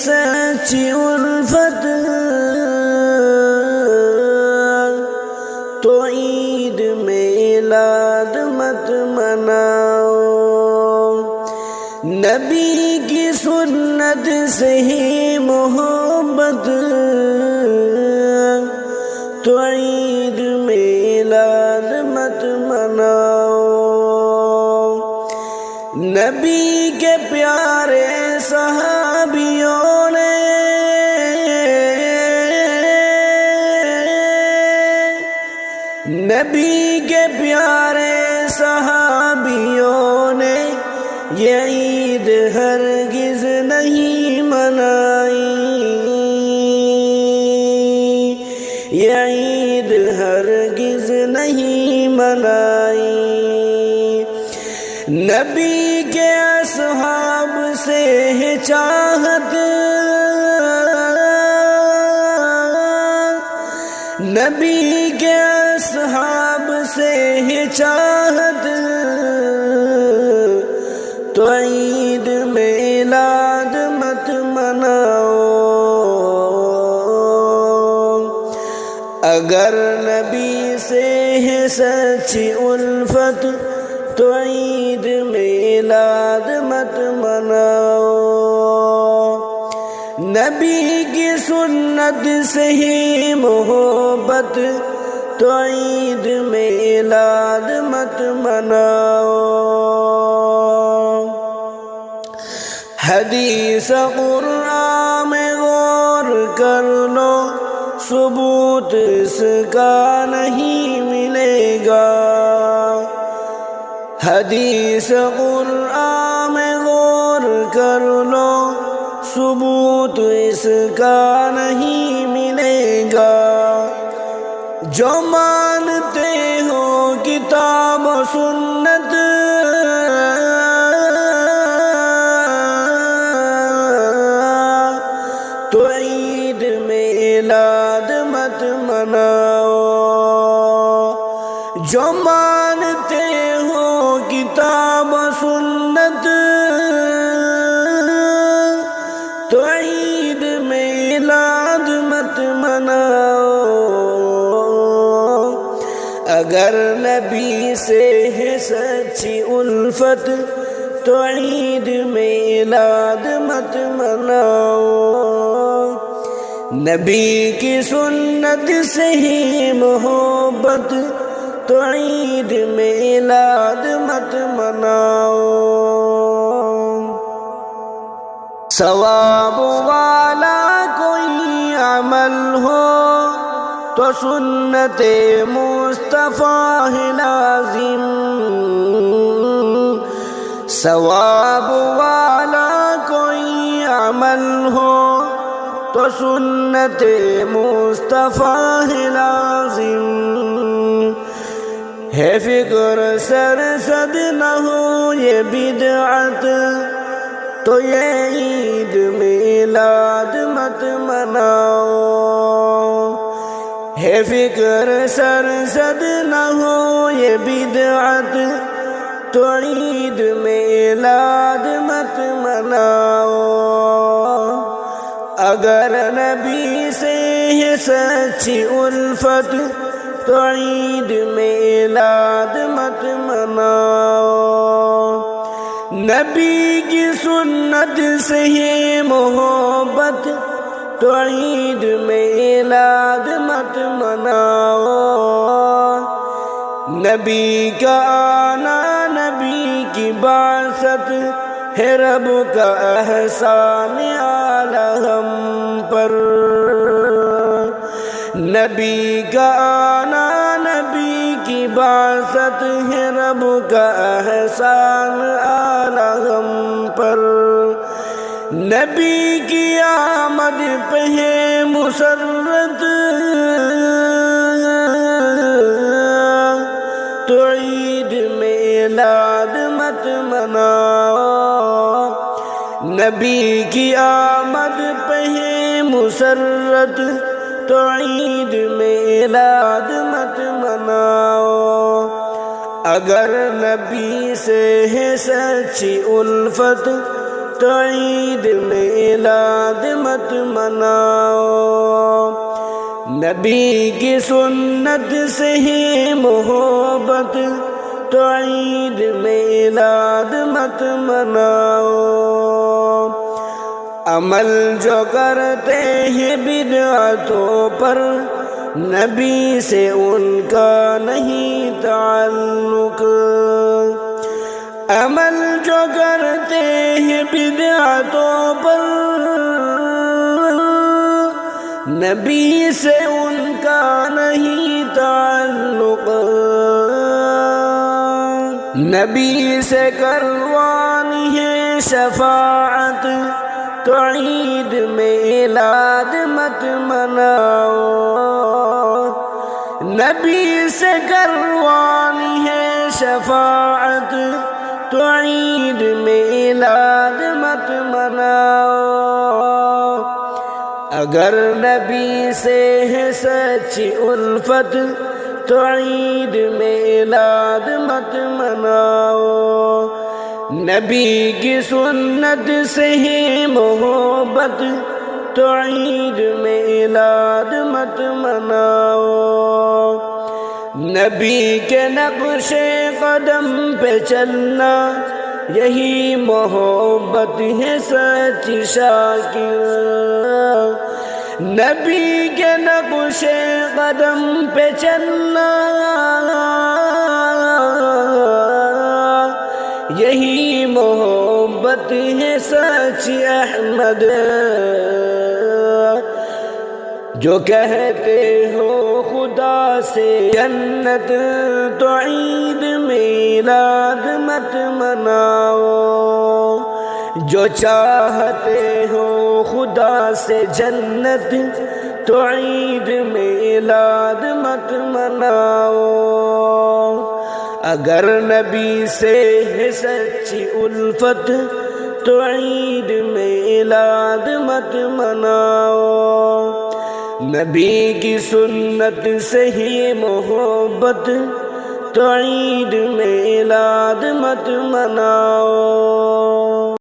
سچی الفت تو عید میلاد مت مناؤ، نبی کی سنت سے ہی محبت تو عید میلاد مت مناؤ، نبی کے پیارے صحابیوں نے نبی کے پیارے صحابیوں نے یہ عید ہرگز نہیں منائی، یہ عید ہرگز نہیں منائی، نبی کے اصحاب سے ہے چاہت، نبی کے اصحاب سے ہے چاہت تو عید میلاد مت مناؤ، اگر نبی سے ہے سچی الفت تو عید میلاد مت مناؤ، نبی کی سنت سے ہی محبت تو عید میلاد مت مناؤ، حدیث قرآن میں غور کر لو ثبوت اس کا نہیں ملے گا، حدیث قرآن میں غور کر لو ثبوت اس کا نہیں ملے گا، جو مانتے ہو کتاب و سنت تو عید میلاد مت مناؤ، جو مانتے ہو کتاب و سنت تو عید میلاد مت مناؤ، اگر نبی سے ہے سچی الفت تو عید میلاد مت مناؤ، نبی کی سنت سے ہی محبت تو عید میلاد مت مناؤ، ثواب والا کوئی عمل ہو تو سنت مصطفیٰ ہے لازم، ثواب والا کوئی عمل ہو تو سنت مصطفیٰ ہے لازم، ہے فکر سرسد نہ ہو یہ بدعت تو یہ عید میلاد مت مناؤ، ہے فکر سرسد نہ ہو یہ بدعت تو عید میلاد مت مناؤ، اگر نبی سے ہے سچی الفت تو عید میلاد مت مناؤ، نبی کی سنت سے ہی محبت تو عید میلاد مت مناؤ، نبی کا آنا نبی کی بعثت ہے رب کا احسان عالم پر، نبی کا آنا نبی کی بعثت ہے رب کا احسان عالم پر، نبی کی آمد پہ ہے مسرت تو عید میلاد مت مناؤ، نبی کی آمد پہ ہے مسرت تو عید میلاد مت مناؤ، اگر نبی سے ہے سچی الفت تو عید میلاد مت مناؤ، نبی کی سنت سے ہی محبت تو عید میلاد مت مناؤ، عمل جو کرتے ہیں بدعتوں پر نبی سے ان کا نہیں تعلق، عمل جو کرتے ہیں بدعتوں پر نبی سے ان کا نہیں تعلق، نبی سے کروانی ہے شفاعت تو عید میلاد مت مناؤ، نبی سے کروانی ہے شفاعت تو عید میلاد مت مناؤ، اگر نبی سے ہے سچی الفت تو عید میلاد مت مناؤ، نبی کی سنت سے ہی محبت تو عید میلاد مت مناؤ، نبی کے نقش قدم پہ چلنا یہی محبت ہے سچی شاکر، نبی کے نقش قدم پہ چلنا یہی محبت ہے سچی احمد، جو کہتے ہو خدا سے جنت تو عید میلاد مت مناؤ، جو چاہتے ہو خدا سے جنت تو عید میلاد مت مناؤ، اگر نبی سے ہے سچی الفت تو عید میلاد مت مناؤ، نبی کی سنت سے ہی محبت تو عید میلاد مت مناؤ۔